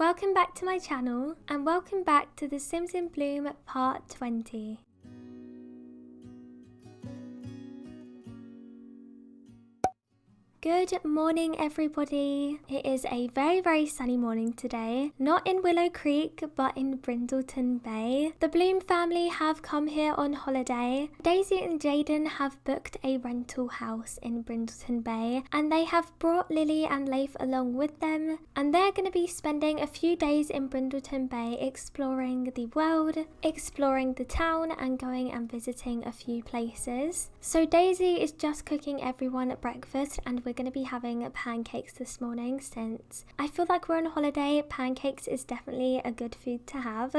Welcome back to my channel and welcome back to The Sims in Bloom Part 20. Good morning everybody. It is a very sunny morning today. Not in Willow Creek but in Brindleton Bay. The Bloom family have come here on holiday. Daisy and Jaden have booked a rental house in Brindleton Bay and they have brought Lily and Leif along with them, and they're going to be spending a few days in Brindleton Bay exploring the world, exploring the town and going and visiting a few places. So Daisy is just cooking everyone at breakfast and we're going to be having pancakes this morning since I feel like we're on holiday. Pancakes is definitely a good food to have.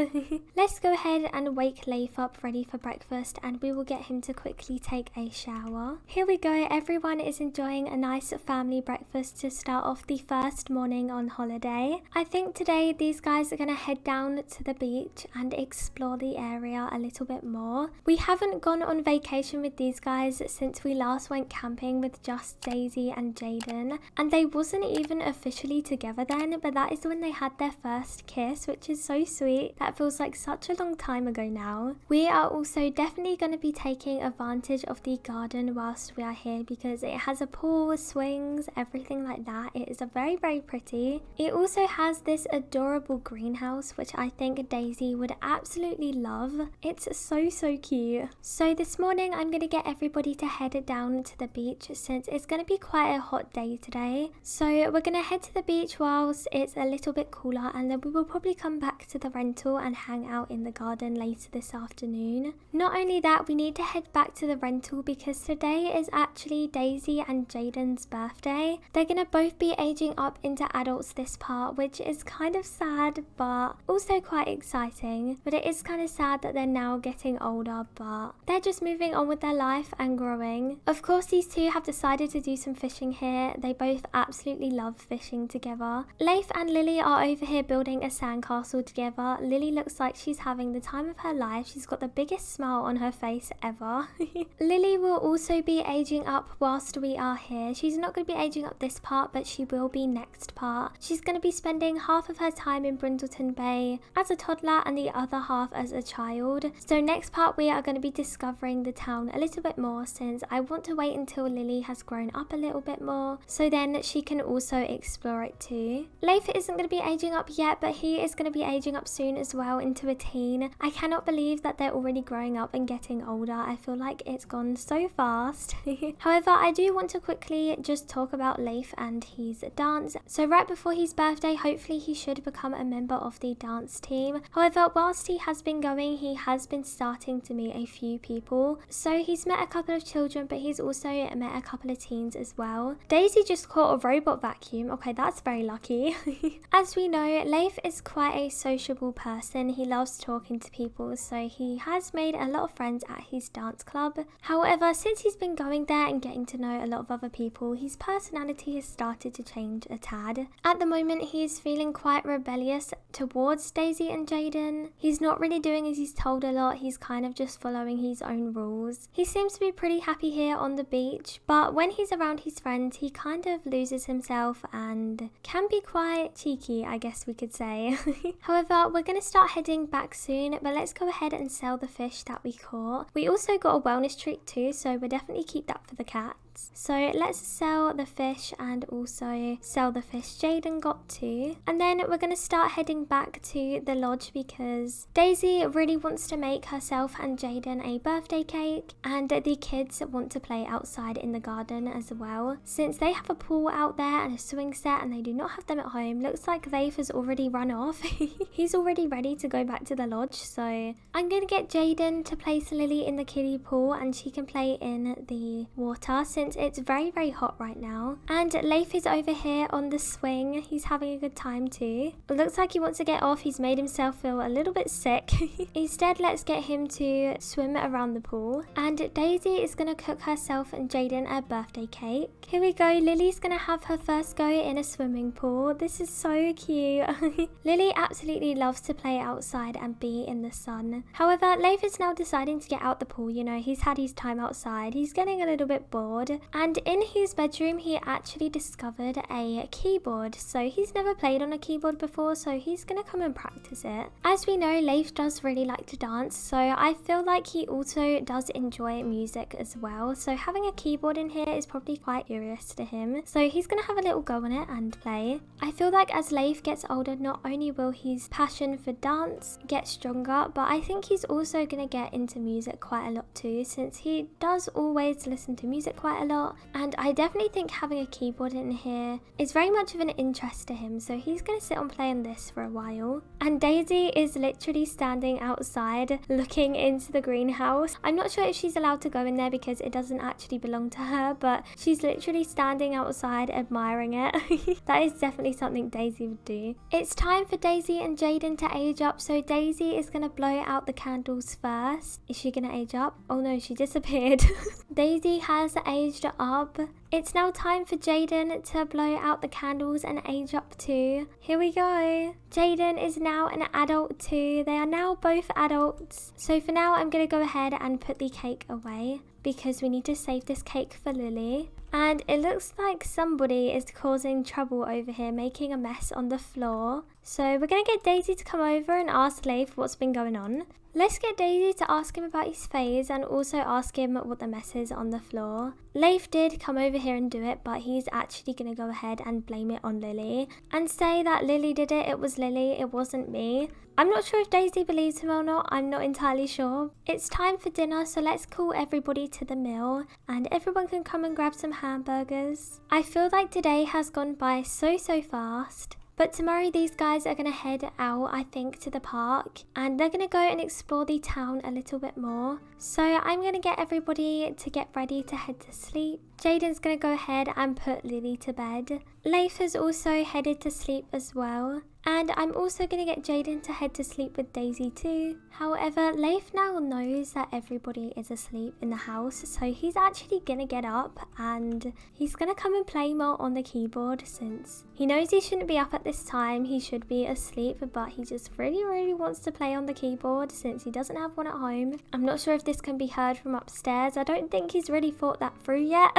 Let's go ahead and wake Leif up ready for breakfast and we will get him to quickly take a shower. Here we go, everyone is enjoying a nice family breakfast to start off the first morning on holiday. I think today these guys are going to head down to the beach and explore the area a little bit more. We haven't gone on vacation with these guys since we last went camping with just Daisy and Jaden, and they wasn't even officially together then, but that is when they had their first kiss, which is so sweet. That feels like such a long time ago now. We are also definitely going to be taking advantage of the garden whilst we are here because it has a pool, swings, everything like that. It is a very pretty. It also has this adorable greenhouse which I think Daisy would absolutely love. It's so cute. So this morning I'm going to get everybody to head down to the beach since it's going to be quite a hot day today. So we're going to head to the beach whilst it's a little bit cooler, and then we will probably come back to the rental and hang out in the garden later this afternoon. Not only that, we need to head back to the rental because today is actually Daisy and Jaden's birthday. They're going to both be aging up into adults this part, which is kind of sad but also quite exciting. But it is kind of sad that they're now getting older, but they're just moving on with their life and growing. Of course, these two have decided to do some fishing here. They both absolutely love fishing together. Leif and Lily are over here building a sandcastle together. Lily looks like she's having the time of her life. She's got the biggest smile on her face ever. Lily will also be aging up whilst we are here. She's not going to be aging up this part, but she will be next part. She's going to be spending half of her time in Brindleton Bay as a toddler and the other half as a child. So next part we are going to be discovering the town a little bit more since I want to wait until Lily has grown up a little bit more so then she can also explore it too. Leif isn't going to be aging up yet, but he is going to be aging up soon as well into a teen. I cannot believe that they're already growing up and getting older. I feel like it's gone so fast. However, I do want to quickly just talk about Leif and his dance. So right before his birthday, hopefully he should become a member of the dance team. However, whilst he has been going, he has been starting to meet a few people. So he's met a couple of children, but he's also met a couple of teens as well. Daisy just caught a robot vacuum. Okay, that's very lucky. As we know, Leif is quite a sociable person. He loves talking to people, so he has made a lot of friends at his dance club. However, since he's been going there and getting to know a lot of other people, his personality has started to change a tad. At the moment, he is feeling quite rebellious towards Daisy and Jaden. He's not really doing as he's told a lot. He's kind of just following his own rules. He seems to be pretty happy here on the beach, but when he's around his friends, he kind of loses himself and can be quite cheeky, I guess we could say. However, we're going to start heading back soon, but let's go ahead and sell the fish that we caught. We also got a wellness treat too, so we'll definitely keep that for the cat. So let's sell the fish and also sell the fish Jaden got too. And then we're going to start heading back to the lodge because Daisy really wants to make herself and Jaden a birthday cake, and the kids want to play outside in the garden as well. Since they have a pool out there and a swing set and they do not have them at home, looks like Leif has already run off. He's already ready to go back to the lodge, so I'm going to get Jaden to place Lily in the kiddie pool and she can play in the water since it's very hot right now. And Leif is over here on the swing. He's having a good time too. It looks like he wants to get off. He's made himself feel a little bit sick. Instead, let's get him to swim around the pool. And Daisy is going to cook herself and Jaden a birthday cake. Here we go. Lily's going to have her first go in a swimming pool. This is so cute. Lily absolutely loves to play outside and be in the sun. However, Leif is now deciding to get out the pool. You know, he's had his time outside. He's getting a little bit bored. bed, and in his bedroom he actually discovered a keyboard. So he's never played on a keyboard before, so he's gonna come and practice it. As we know, Leif does really like to dance, so I feel like he also does enjoy music as well, so having a keyboard in here is probably quite curious to him, so he's gonna have a little go on it and play. I feel like as Leif gets older, not only will his passion for dance get stronger, but I think he's also gonna get into music quite a lot too, since he does always listen to music quite a lot, and I definitely think having a keyboard in here is very much of an interest to him, so he's gonna sit on playing this for a while. And Daisy is literally standing outside looking into the greenhouse. I'm not sure if she's allowed to go in there because it doesn't actually belong to her, but she's literally standing outside admiring it. That is definitely something Daisy would do. It's time for Daisy and Jaden to age up, so Daisy is gonna blow out the candles first. Is she gonna age up? Oh no, she disappeared. Daisy has aged up. It's now time for Jaden to blow out the candles and age up too. Here we go. Jaden is now an adult too. They are now both adults. So for now, I'm going to go ahead and put the cake away because we need to save this cake for Lily. And it looks like somebody is causing trouble over here, making a mess on the floor. So we're going to get Daisy to come over and ask Leif what's been going on. Let's get Daisy to ask him about his phase and also ask him what the mess is on the floor. Leif did come over here and do it, but he's actually going to go ahead and blame it on Lily and say that Lily did it. It was Lily, it wasn't me. I'm not sure if Daisy believes him or not, I'm not entirely sure. It's time for dinner, so let's call everybody to the meal and everyone can come and grab some hamburgers. I feel like today has gone by so fast. But tomorrow these guys are going to head out, I think, to the park. And they're going to go and explore the town a little bit more. So I'm going to get everybody to get ready to head to sleep. Jaden's going to go ahead and put Lily to bed. Leif has also headed to sleep as well. And I'm also going to get Jaden to head to sleep with Daisy too. However, Leif now knows that everybody is asleep in the house, so he's actually going to get up and he's going to come and play more on the keyboard since he knows he shouldn't be up at this time. He should be asleep, but he just really wants to play on the keyboard since he doesn't have one at home. I'm not sure if this can be heard from upstairs. I don't think he's really thought that through yet.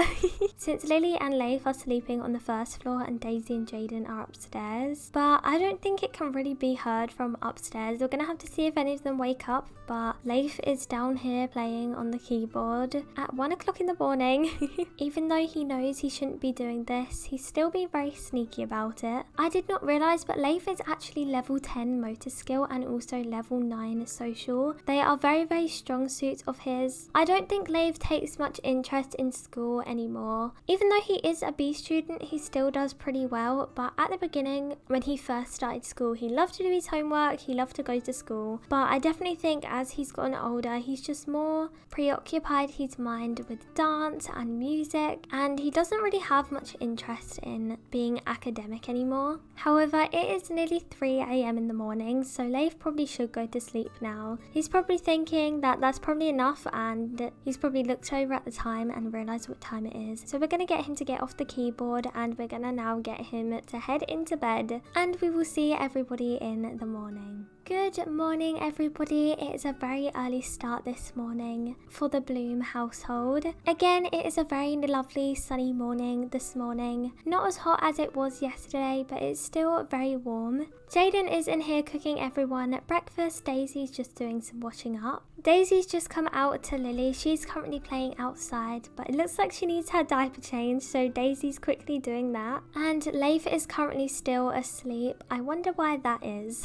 Since Lily and Leif are sleeping on the first floor and Daisy and Jaden are upstairs. But I don't think it can really be heard from upstairs. We're gonna have to see if any of them wake up, but Leif is down here playing on the keyboard at 1 o'clock in the morning. Even though he knows he shouldn't be doing this, he's still being very sneaky about it. I did not realize, but Leif is actually level 10 motor skill and also level 9 social. They are very strong suits of his. I don't think Leif takes much interest in school anymore. Even though he is a B student, he still does pretty well, but at the beginning when he first started school, he loved to do his homework, he loved to go to school, but I definitely think as he's gotten older, he's just more preoccupied his mind with dance and music, and he doesn't really have much interest in being academic anymore. However, it is nearly 3 AM in the morning, so Leif probably should go to sleep now. He's probably thinking that that's probably enough, and he's probably looked over at the time and realized what time it is. So we're going to get him to get off the keyboard and we're going to now get him to head into bed, and we will see everybody in the morning. Good morning everybody. It is a very early start this morning for the Bloom household. Again, it is a very lovely sunny morning this morning. Not as hot as it was yesterday, but it's still very warm. Jaden is in here cooking everyone breakfast. Daisy's just doing some washing up. Daisy's just come out to Lily. She's currently playing outside, but it looks like she needs her diaper change, so Daisy's quickly doing that. And Leif is currently still asleep. I wonder why that is.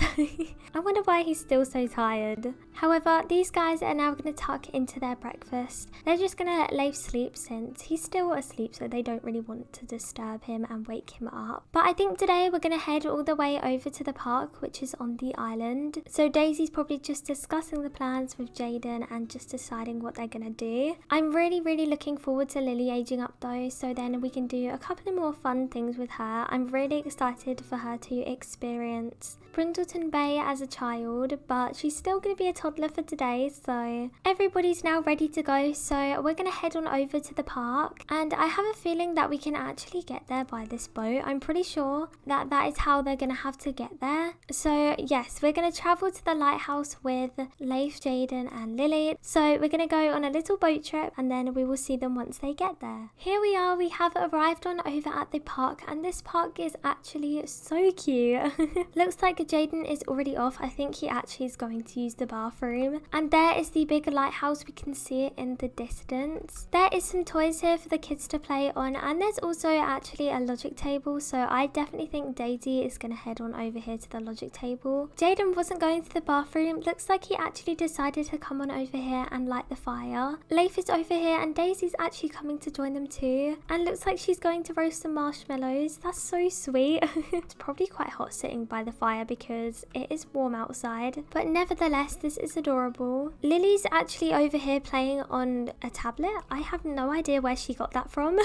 I wonder why he's still so tired. However, these guys are now going to tuck into their breakfast. They're just going to let Leif sleep since he's still asleep, so they don't really want to disturb him and wake him up. But I think today we're going to head all the way over to the park, which is on the island. So Daisy's probably just discussing the plans with Jaden and just deciding what they're going to do. I'm really looking forward to Lily aging up though, so then we can do a couple of more fun things with her. I'm really excited for her to experience Brindleton Bay as a child, but she's still going to be a toddler toddler for today, so everybody's now ready to go. So we're gonna head on over to the park, and I have a feeling that we can actually get there by this boat. I'm pretty sure that that is how they're gonna have to get there. So yes, we're gonna travel to the lighthouse with Leif, Jaden and Lily. So we're gonna go on a little boat trip, and then we will see them once they get there. Here we are, we have arrived on over at the park, and this park is actually so cute. Looks like Jaden is already off. I think he actually is going to use the bathroom. And there is the big lighthouse. We can see it in the distance. There is some toys here for the kids to play on, and there's also actually a logic table, so I definitely think Daisy is going to head on over here to the logic table. Jaden wasn't going to the bathroom. Looks like he actually decided to come on over here and light the fire. Leif is over here, and Daisy's actually coming to join them too, and looks like she's going to roast some marshmallows. That's so sweet. It's probably quite hot sitting by the fire because it is warm outside, but nevertheless this is adorable. Lily's actually over here playing on a tablet. I have no idea where she got that from.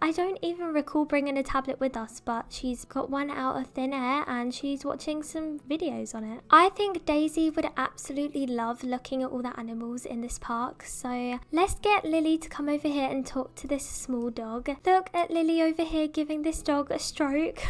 I don't even recall bringing a tablet with us, but she's got one out of thin air and she's watching some videos on it. I think Daisy would absolutely love looking at all the animals in this park, so let's get Lily to come over here and talk to this small dog. Look at Lily over here giving this dog a stroke.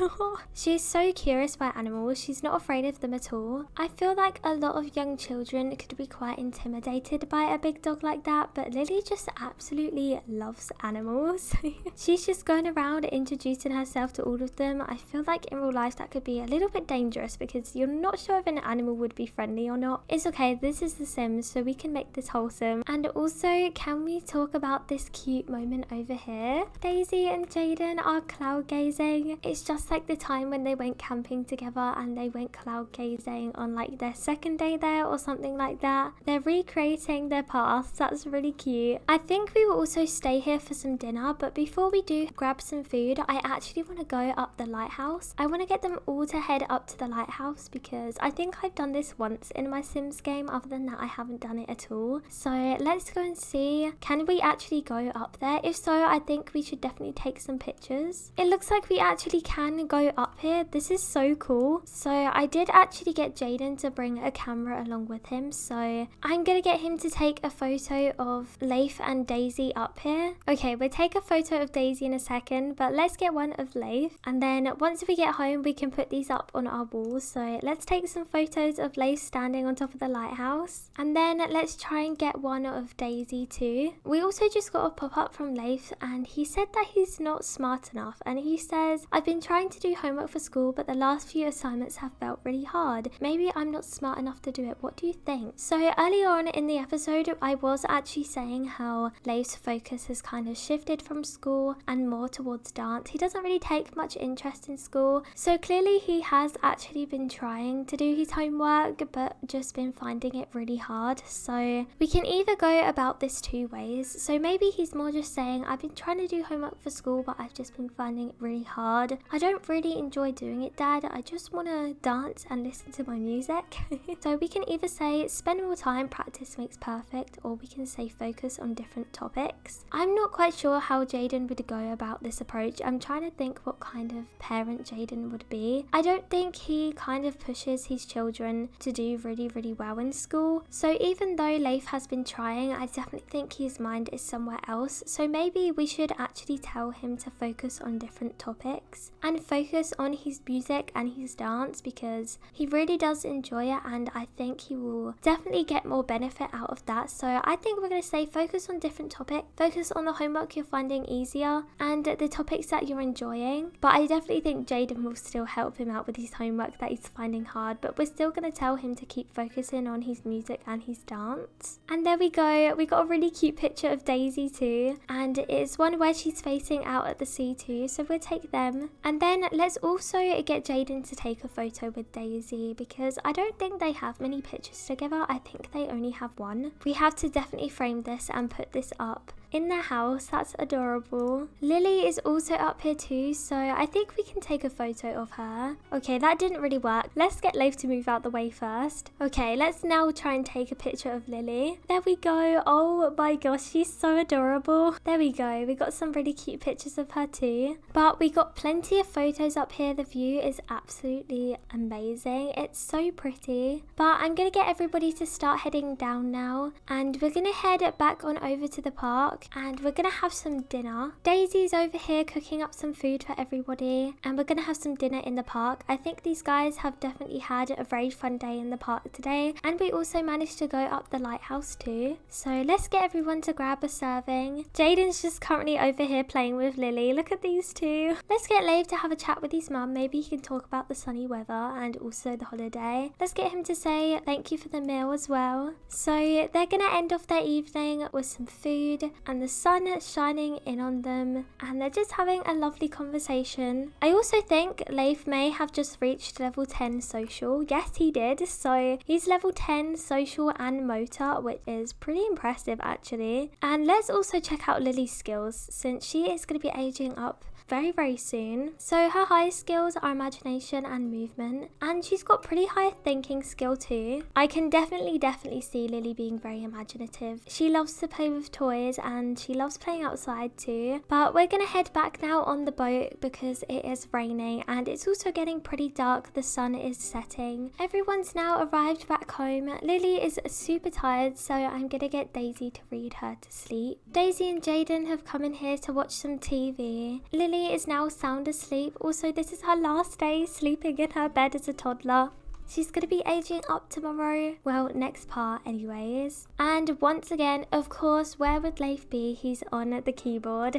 She's so curious by animals. She's not afraid of them at all. I feel like a lot of young children could be quite intimidated by a big dog like that, but Lily just absolutely loves animals. She's just going around introducing herself to all of them. I feel like in real life that could be a little bit dangerous because you're not sure if an animal would be friendly or not. It's okay, this is The Sims, so we can make this wholesome. And also, can we talk about this cute moment over here? Daisy and Jaden are cloud gazing. It's just like the time when they went camping together and they went cloud gazing on like their second day there or something like that. They're recreating their past. That's really cute. I think we will also stay here for some dinner, but before we do grab some food, I actually want to go up the lighthouse. I want to get them all to head up to the lighthouse because I think I've done this once in my Sims game. Other than that, I haven't done it at all. So let's go and see, can we actually go up there? If so, I think we should definitely take some pictures. It looks like we actually can go up here. This is so cool. So I did actually get Jaden to bring a camera along with him, so I'm gonna get him to take a photo of Leif and Daisy up here. Okay, we'll take a photo of Daisy in a second, but let's get one of Leif, and then once we get home we can put these up on our walls. So let's take some photos of Leif standing on top of the lighthouse, and then let's try and get one of Daisy too. We also just got a pop-up from Leif, and he said that he's not smart enough, and he says, I've been trying to do homework for school, but the last few assignments have felt really hard. Maybe I'm not smart enough to do it. What do you think? So earlier on in the episode, I was actually saying how Leif's focus has kind of shifted from school and more towards dance. He doesn't really take much interest in school, so clearly he has actually been trying to do his homework but just been finding it really hard. So we can either go about this two ways. So maybe he's more just saying, I've been trying to do homework for school but I've just been finding it really hard. I don't really enjoy doing it, Dad. I just want to dance and listen to my music. So we can either say spend more time, practice makes perfect, or we can say focus on different topics. I'm not quite sure how Jaden would go about this approach. I'm trying to think what kind of parent Jaden would be. I don't think he kind of pushes his children to do really well in school. So even though Leif has been trying, I definitely think his mind is somewhere else. So maybe we should actually tell him to focus on different topics and focus on his music and his dance because he really does enjoy it, and I think he will definitely get more benefit out of that. So I think we're going to say focus on different topics, focus on the homework you're finding easier and the topics that you're enjoying. But I definitely think Jaden will still help him out with his homework that he's finding hard, but we're still going to tell him to keep focusing on his music and his dance. And there we go, we got a really cute picture of Daisy too, and it's one where she's facing out at the sea too, so we'll take them. And then let's also get Jaden to take a photo with Daisy because I don't think they have many pictures together. I think they only have one. We have to definitely frame this and put this up in the house. That's adorable. Lily is also up here too, so I think we can take a photo of her. Okay, that didn't really work. Let's get Leif to move out the way first. Okay, let's now try and take a picture of Lily. There we go. Oh my gosh, she's so adorable. There we go. We got some really cute pictures of her too. But we got plenty of photos up here. The view is absolutely amazing. It's so pretty. But I'm gonna get everybody to start heading down now, and we're gonna head back on over to the park, and we're gonna have some dinner. Daisy's over here cooking up some food for everybody, and we're gonna have some dinner in the park. I think these guys have definitely had a very fun day in the park today, and we also managed to go up the lighthouse too. So let's get everyone to grab a serving. Jaden's just currently over here playing with Lily. Look at these two. Let's get Leif to have a chat with his mum. Maybe he can talk about the sunny weather and also the holiday. Let's get him to say thank you for the meal as well. So they're gonna end off their evening with some food and the sun shining in on them, and they're just having a lovely conversation. I also think Leif may have just reached level 10 social. Yes, he did. So he's level 10 social and motor, which is pretty impressive actually. And let's also check out Lily's skills, since she is going to be aging up very soon. So her highest skills are imagination and movement, and she's got pretty high thinking skill too. I can definitely see Lily being very imaginative. She loves to play with toys and she loves playing outside too. But we're gonna head back now on the boat because it is raining and it's also getting pretty dark. The sun is setting. Everyone's now arrived back home. Lily is super tired, so I'm gonna get Daisy to read her to sleep. Daisy and Jaden have come in here to watch some TV. Lily is now sound asleep. Also, this is her last day sleeping in her bed as a toddler. She's going to be aging up tomorrow. Well, next part anyways. And once again, of course, where would Leif be? He's on the keyboard.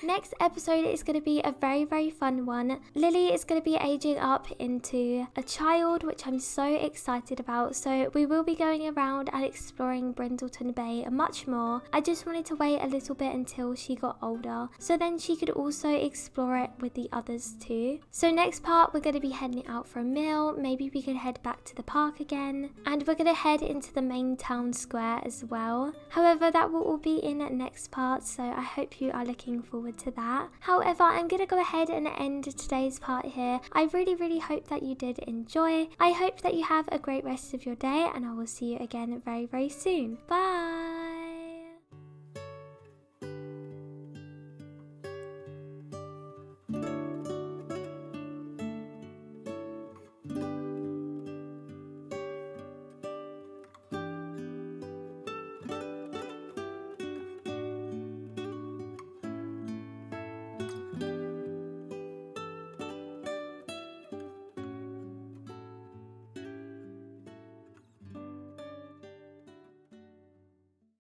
Next episode is going to be a very fun one. Lily is going to be aging up into a child, which I'm so excited about. So we will be going around and exploring Brindleton Bay much more. I just wanted to wait a little bit until she got older, so then she could also explore it with the others too. So next part, we're going to be heading out for a meal. Maybe we could head back to the park again, and we're gonna head into the main town square as well. However, that will all be in next part, so I hope you are looking forward to that. However, I'm gonna go ahead and end today's part here. I really hope that you did enjoy. I hope that you have a great rest of your day, and I will see you again very soon. Bye.